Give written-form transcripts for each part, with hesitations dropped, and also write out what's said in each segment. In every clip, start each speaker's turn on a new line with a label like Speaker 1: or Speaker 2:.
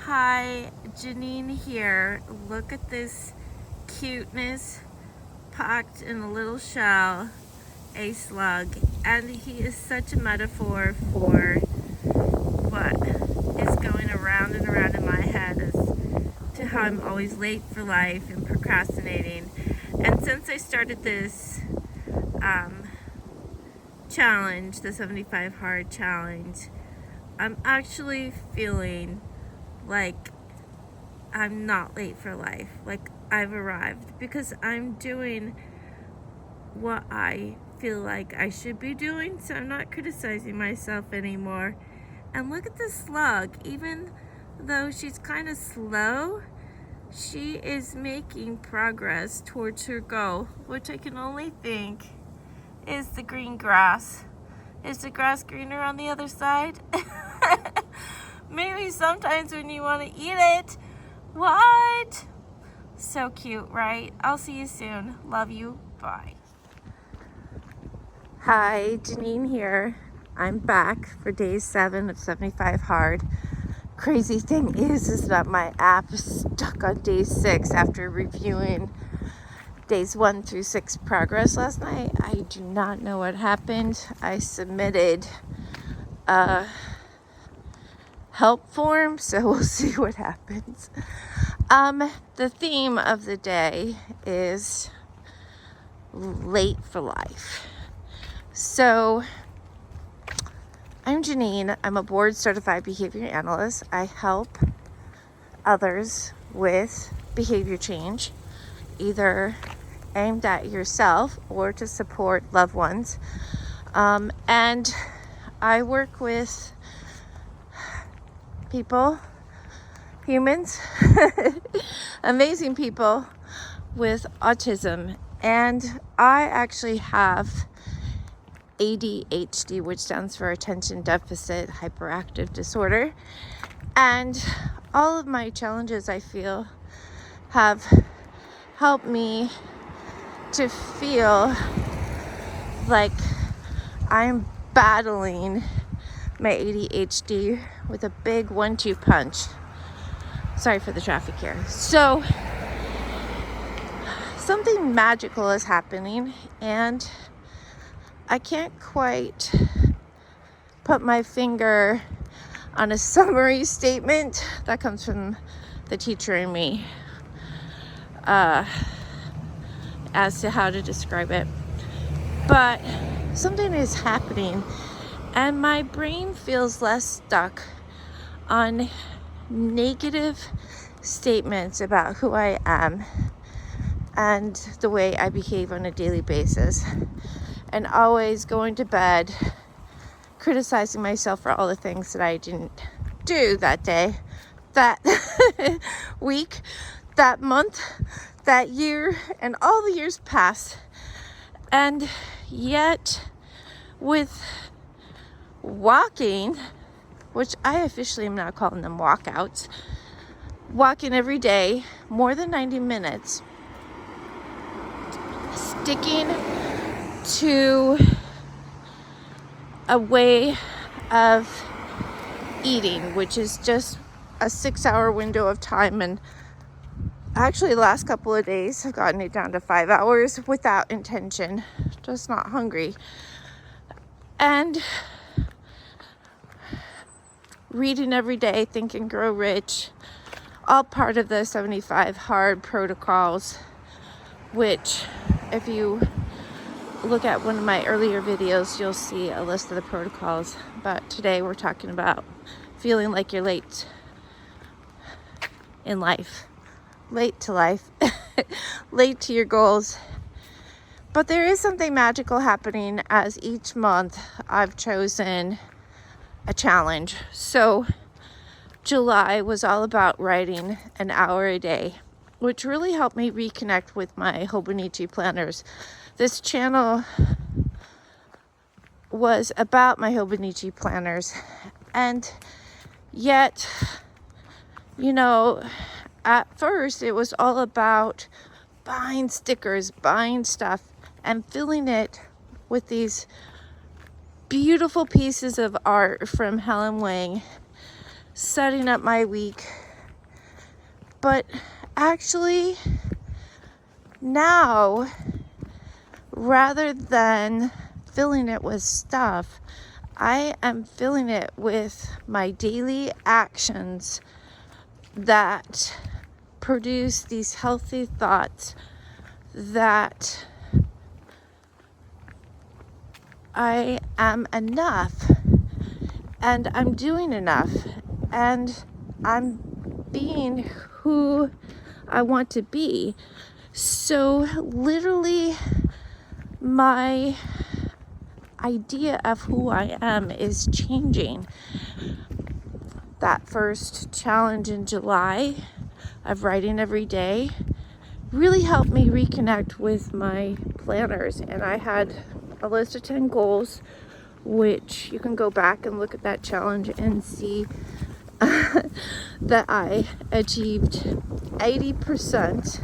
Speaker 1: Hi, Jenean here. Look at this cuteness packed in a little shell, a slug. And he is such a metaphor for what is going around and around in my head as to how I'm always late for life and procrastinating. And since I started this challenge, the 75 hard challenge, I'm actually feeling like I'm not late for life, like I've arrived, because I'm doing what I feel like I should be doing, so I'm not criticizing myself anymore. And look at this slug. Even though she's kind of slow, she is making progress towards her goal, which I can only think is the green grass. Is the grass greener on the other side? Maybe sometimes when you want to eat it. What? So cute, right? I'll see you soon. Love you. Bye. Hi, Jenean here. I'm back for day 7 of 75 hard. Crazy thing is that my app is stuck on day 6 after reviewing days 1 through 6 progress last night. I do not know what happened. I submitted a help form, so we'll see what happens. The theme of the day is late for life. So I'm Jenean. I'm a board certified behavior analyst. I help others with behavior change, either aimed at yourself or to support loved ones. And I work with people, humans, amazing people with autism. And I actually have ADHD, which stands for Attention Deficit Hyperactive Disorder. And all of my challenges, I feel, have helped me to feel like I'm battling my ADHD with a big 1-2 punch. Sorry for the traffic here. So something magical is happening, and I can't quite put my finger on a summary statement that comes from the teacher in me as to how to describe it. But something is happening, and my brain feels less stuck on negative statements about who I am and the way I behave on a daily basis, and always going to bed criticizing myself for all the things that I didn't do that day, that week, that month, that year, and all the years past. And yet with walking, which I officially am not calling them walkouts, walking every day more than 90 minutes, sticking to a way of eating, which is just a 6-hour window of time. And actually the last couple of days I've gotten it down to 5 hours without intention, just not hungry. And reading every day, Think and Grow Rich, all part of the 75 hard protocols, which if you look at one of my earlier videos, you'll see a list of the protocols. But today we're talking about feeling like you're late in life, late to life, late to your goals. But there is something magical happening, as each month I've chosen a challenge. So July was all about writing an hour a day, which really helped me reconnect with my Hobonichi planners. This channel was about my Hobonichi planners, and yet, at first it was all about buying stickers, buying stuff, and filling it with these beautiful pieces of art from Helen Wang, setting up my week But actually, now, rather than filling it with stuff, I am filling it with my daily actions that produce these healthy thoughts that I am enough and I'm doing enough and I'm being who I want to be. So literally my idea of who I am is changing. That first challenge in July of writing every day really helped me reconnect with my planners, and I had a list of 10 goals, which you can go back and look at that challenge and see that I achieved 80%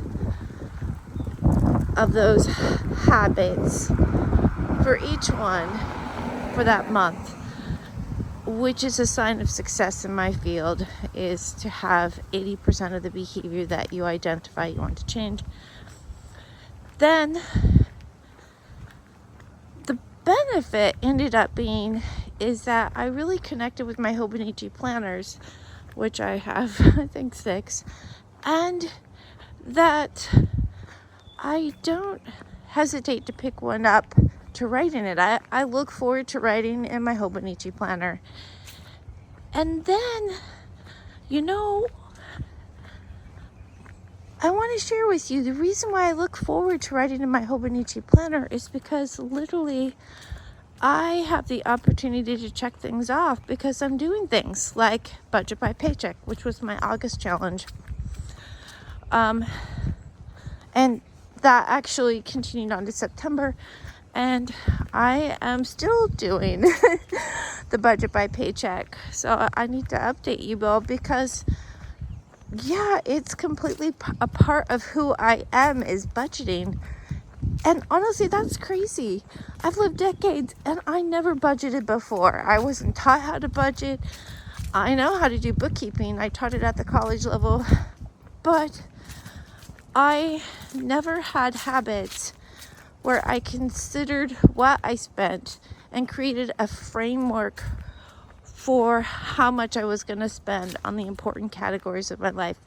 Speaker 1: of those habits for each one for that month, which is a sign of success in my field, is to have 80% of the behavior that you identify you want to change. Then the benefit ended up being is that I really connected with my Hobonichi planners, which I have I think 6, and that I don't hesitate to pick one up to write in it. I look forward to writing in my Hobonichi planner. And then, I want to share with you the reason why I look forward to writing in my Hobonichi planner is because literally I have the opportunity to check things off because I'm doing things like budget by paycheck, which was my August challenge. And that actually continued on to September, and I am still doing the budget by paycheck. So I need to update you, Bill, because it's completely a part of who I am is budgeting. And honestly, that's crazy. I've lived decades and I never budgeted before. I wasn't taught how to budget. I know how to do bookkeeping. I taught it at the college level, but I never had habits where I considered what I spent and created a framework for how much I was going to spend on the important categories of my life,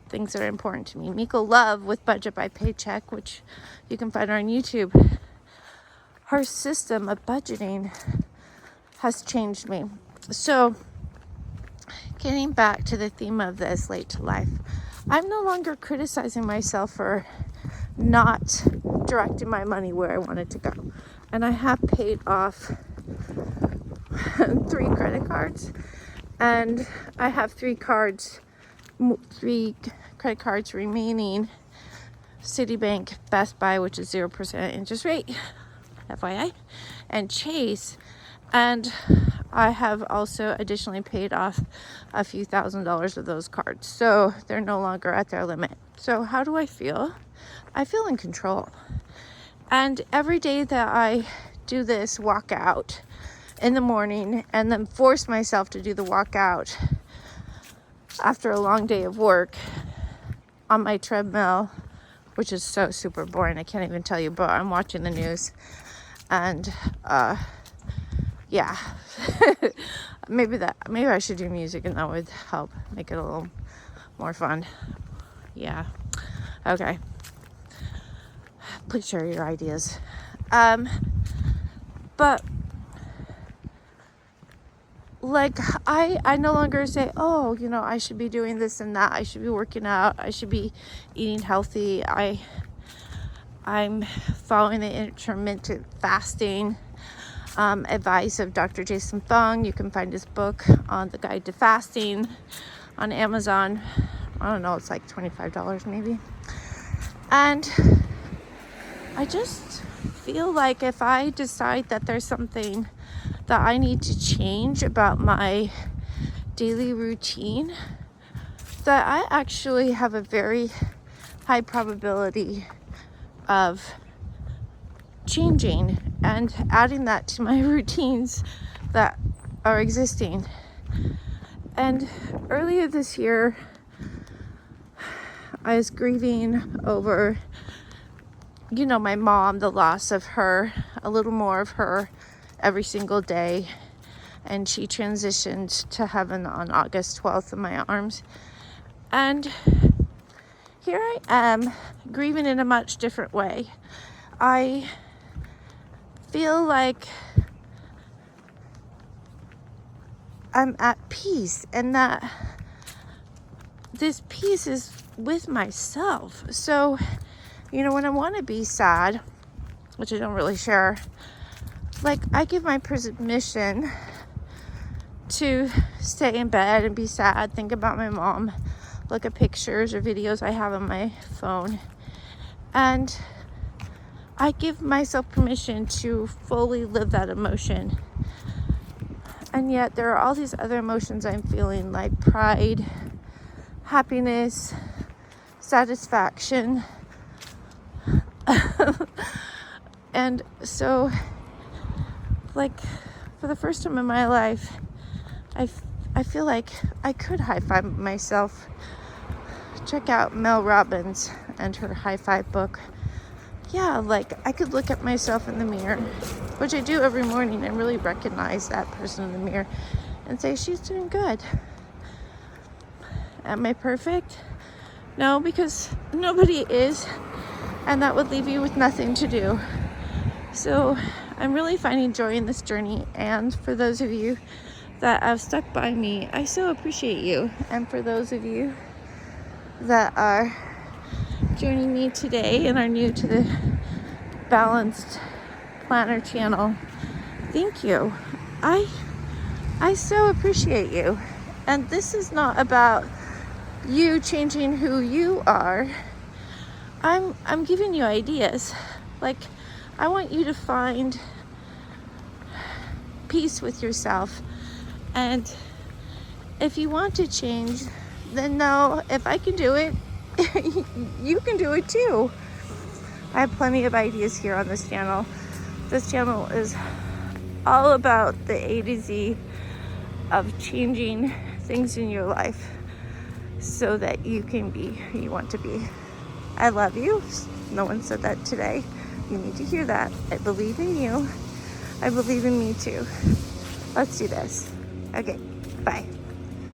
Speaker 1: things that are important to me. Miko Love with Budget by Paycheck, which you can find on YouTube. Her system of budgeting has changed me. So, getting back to the theme of this, late to life, I'm no longer criticizing myself for not directing my money where I want it to go. And I have paid off 3 credit cards, and I have 3 credit cards remaining. Citibank, Best Buy, which is 0% interest rate, FYI, and Chase. And I have also additionally paid off a few $1,000s of those cards. So they're no longer at their limit. So how do I feel? I feel in control. And every day that I do this walk out in the morning and then force myself to do the walk out after a long day of work on my treadmill, which is so super boring, I can't even tell you, but I'm watching the news. And maybe I should do music, and that would help make it a little more fun. Yeah. Okay. Please share your ideas. But like I no longer say, I should be doing this and that. I should be working out. I should be eating healthy. I'm following the intermittent fasting advice of Dr. Jason Fung. You can find his book on the Guide to Fasting on Amazon. I don't know, it's like $25 maybe. And I just feel like if I decide that there's something that I need to change about my daily routine, that I actually have a very high probability of changing and adding that to my routines that are existing. And earlier this year, I was grieving over, my mom, the loss of her, a little more of her every single day. And she transitioned to heaven on August 12th in my arms. And here I am, grieving in a much different way. I feel like I'm at peace, and that this peace is with myself. So, when I want to be sad, which I don't really share, like, I give my permission to stay in bed and be sad, think about my mom, look at pictures or videos I have on my phone, and I give myself permission to fully live that emotion. And yet there are all these other emotions I'm feeling, like pride, happiness, satisfaction. And so, like, for the first time in my life, I feel like I could high five myself. Check out Mel Robbins and her high five book. Yeah, like, I could look at myself in the mirror, which I do every morning, and really recognize that person in the mirror and say, she's doing good. Am I perfect? No, because nobody is, and that would leave you with nothing to do. So I'm really finding joy in this journey, and for those of you that have stuck by me, I so appreciate you. And for those of you that are joining me today and are new to the Balanced Planner channel, thank you. I so appreciate you. And this is not about you changing who you are. I'm giving you ideas. Like, I want you to find peace with yourself. And if you want to change, then know if I can do it, you can do it too. I have plenty of ideas here on this channel. This channel is all about the A to Z of changing things in your life so that you can be who you want to be. I love you. No one said that today. You need to hear that. I believe in you. I believe in me too. Let's do this. Okay, bye.